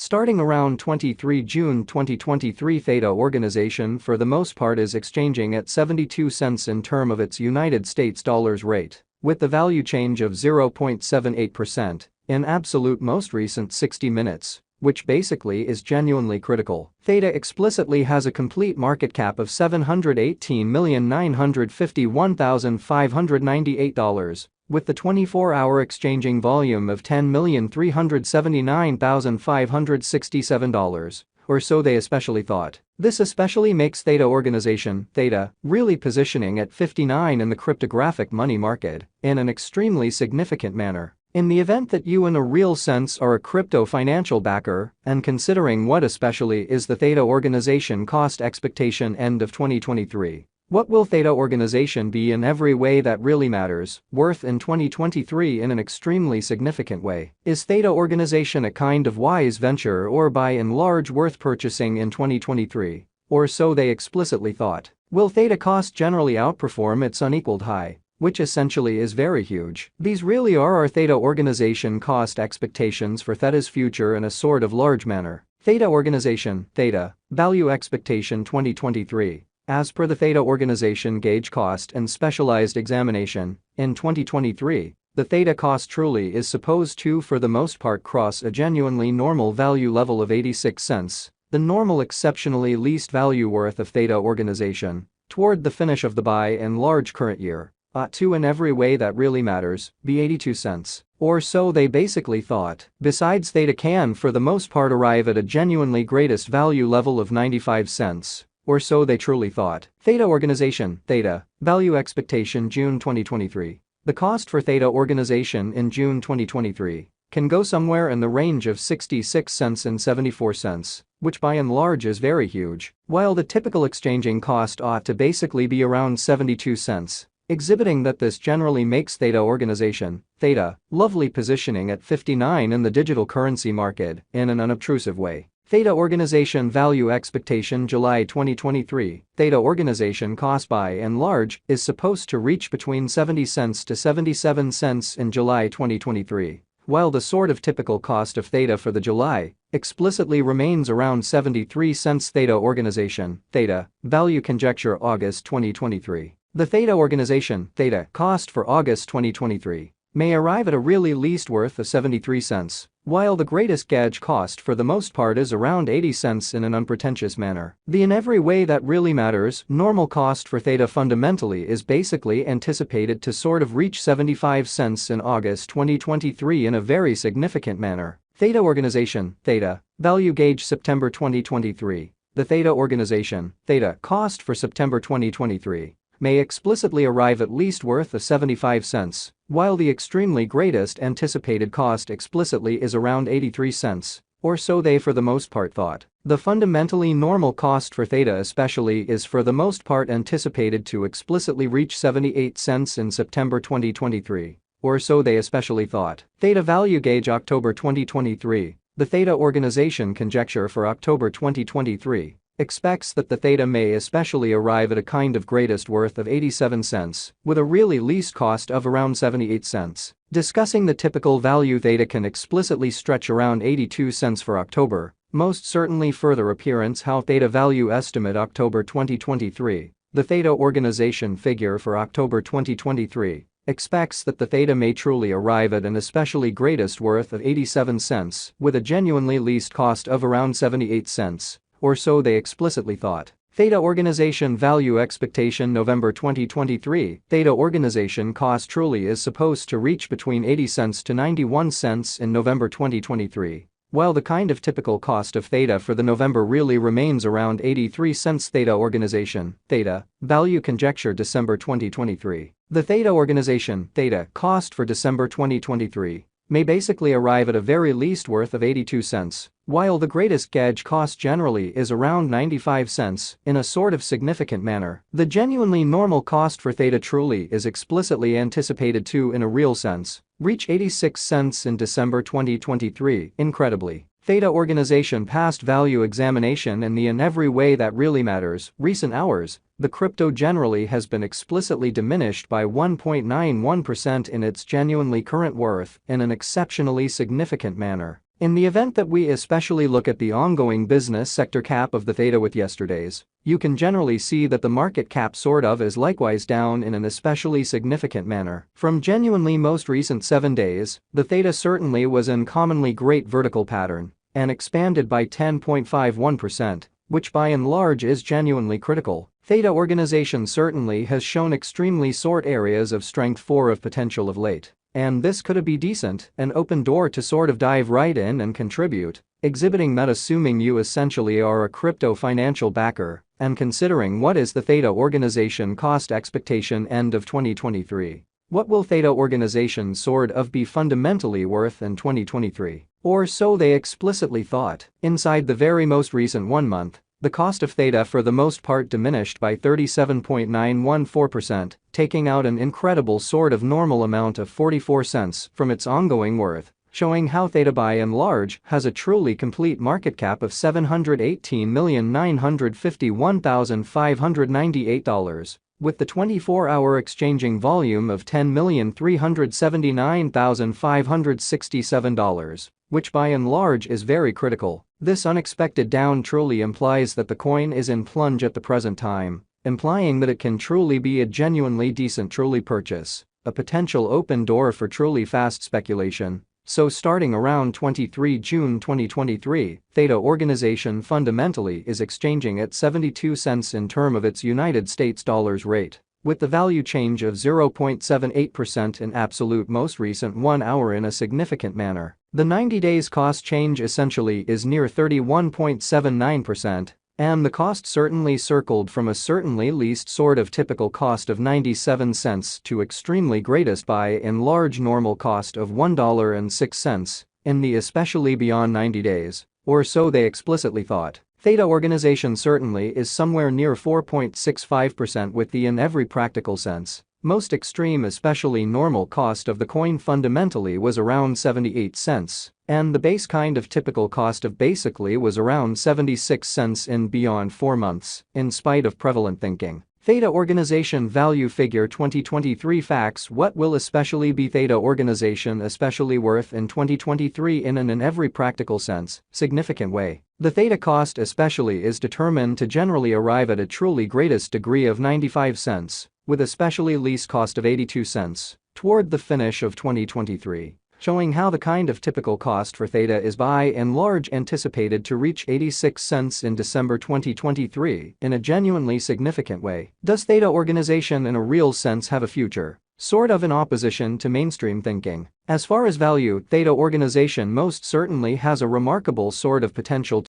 Starting around 23 June 2023, Theta organization for the most part is exchanging at 72 cents in term of its United States dollars rate, with the value change of 0.78% in absolute most recent 60 minutes, which basically is genuinely critical. Theta explicitly has a complete market cap of $718,951,598, with the 24-hour exchanging volume of $10,379,567, or so they especially thought. This especially makes Theta organization, Theta, really positioning at 59 in the cryptographic money market in an extremely significant manner. In the event that you in a real sense are a crypto financial backer, and considering what especially is the Theta organization cost expectation end of 2023, what will Theta organization be in every way that really matters, worth in 2023 in an extremely significant way? Is Theta organization a kind of wise venture or by and large worth purchasing in 2023? Or so they explicitly thought. Will Theta cost generally outperform its unequaled high, which essentially is very huge? These really are our Theta organization cost expectations for Theta's future in a sort of large manner. Theta organization, Theta, value expectation 2023. As per the Theta organization gauge cost and specialized examination, in 2023, the Theta cost truly is supposed to for the most part cross a genuinely normal value level of 86 cents, the normal exceptionally least value worth of Theta organization, toward the finish of the by and large current year. Ought to in every way that really matters, be 82 cents. Or so they basically thought. Besides, Theta can for the most part arrive at a genuinely greatest value level of 95 cents. Or so they truly thought. Theta organization, Theta, value expectation June 2023. The cost for Theta organization in June 2023 can go somewhere in the range of 66 cents and 74 cents, which by and large is very huge, while the typical exchanging cost ought to basically be around 72 cents. Exhibiting that this generally makes Theta organization, Theta, lovely positioning at 59 in the digital currency market in an unobtrusive way. Theta organization value expectation July 2023. Theta organization cost by and large is supposed to reach between 70 cents to 77 cents in July 2023, while the sort of typical cost of Theta for the July explicitly remains around 73 cents. Theta organization, Theta, value conjecture August 2023. The Theta organization, Theta, cost for August 2023 may arrive at a really least worth of 73 cents, while the greatest gauge cost for the most part is around 80 cents in an unpretentious manner. The in every way that really matters, normal cost for Theta fundamentally is basically anticipated to sort of reach 75 cents in August 2023 in a very significant manner. Theta organization, Theta, value gauge September 2023. The Theta organization, Theta, cost for September 2023 may explicitly arrive at least worth of 75 cents, while the extremely greatest anticipated cost explicitly is around 83 cents, or so they for the most part thought. The fundamentally normal cost for Theta especially is for the most part anticipated to explicitly reach 78 cents in September 2023, or so they especially thought. Theta value gauge October 2023. The Theta organization conjecture for October 2023 expects that the Theta may especially arrive at a kind of greatest worth of 87 cents, with a really least cost of around 78 cents. Discussing the typical value, Theta can explicitly stretch around 82 cents for October, most certainly further appearance how Theta value estimate October 2023. The Theta organization figure for October 2023 expects that the Theta may truly arrive at an especially greatest worth of 87 cents, with a genuinely least cost of around 78 cents. Or so they explicitly thought. Theta organization value expectation November 2023. Theta organization cost truly is supposed to reach between 80 cents to 91 cents in November 2023, while the kind of typical cost of Theta for the November really remains around 83 cents. Theta organization, Theta, value conjecture December 2023. The Theta organization, Theta, cost for December 2023 may basically arrive at a very least worth of 82 cents, while the greatest gauge cost generally is around 95 cents in a sort of significant manner. The genuinely normal cost for Theta truly is explicitly anticipated to, in a real sense, reach 86 cents in December 2023. Incredibly, Theta organization past value examination and the in every way that really matters, recent hours, the crypto generally has been explicitly diminished by 1.91% in its genuinely current worth in an exceptionally significant manner. In the event that we especially look at the ongoing business sector cap of the Theta with yesterday's, you can generally see that the market cap sort of is likewise down in an especially significant manner. From genuinely most recent 7 days, the Theta certainly was in commonly great vertical pattern and expanded by 10.51%, which by and large is genuinely critical. Theta organization certainly has shown extremely sort areas of strength for of potential of late. And this could be decent, an open door to sort of dive right in and contribute, exhibiting that assuming you essentially are a crypto financial backer and considering what is the Theta organization cost expectation end of 2023. What will Theta organization sort of be fundamentally worth in 2023? Or so they explicitly thought. Inside the very most recent 1 month, the cost of Theta for the most part diminished by 37.914%, taking out an incredible sort of normal amount of 44 cents from its ongoing worth, showing how Theta by and large has a truly complete market cap of $718,951,598, with the 24-hour exchanging volume of $10,379,567, which by and large is very critical. This unexpected down truly implies that the coin is in plunge at the present time, implying that it can truly be a genuinely decent truly purchase, a potential open door for truly fast speculation. So starting around 23 June 2023, Theta organization fundamentally is exchanging at 72 cents in term of its United States dollars rate, with the value change of 0.78% in absolute most recent 1 hour in a significant manner. The 90 days cost change essentially is near 31.79%, and the cost certainly circled from a certainly least sort of typical cost of 97 cents to extremely greatest by and large normal cost of $1.06 in the especially beyond 90 days, or so they explicitly thought. Theta organization certainly is somewhere near 4.65% with the in every practical sense most extreme especially normal cost of the coin fundamentally was around 78 cents, and the base kind of typical cost of basically was around 76 cents in beyond 4 months, in spite of prevalent thinking. Theta organization value figure 2023 facts. What will especially be Theta organization especially worth in 2023 in an in every practical sense, significant way? The Theta cost especially is determined to generally arrive at a truly greatest degree of 95 cents, with especially least cost of 82 cents, toward the finish of 2023, showing how the kind of typical cost for Theta is by and large anticipated to reach 86 cents in December 2023 in a genuinely significant way. Does Theta organization in a real sense have a future? Sort of in opposition to mainstream thinking. As far as value, Theta organization most certainly has a remarkable sort of potential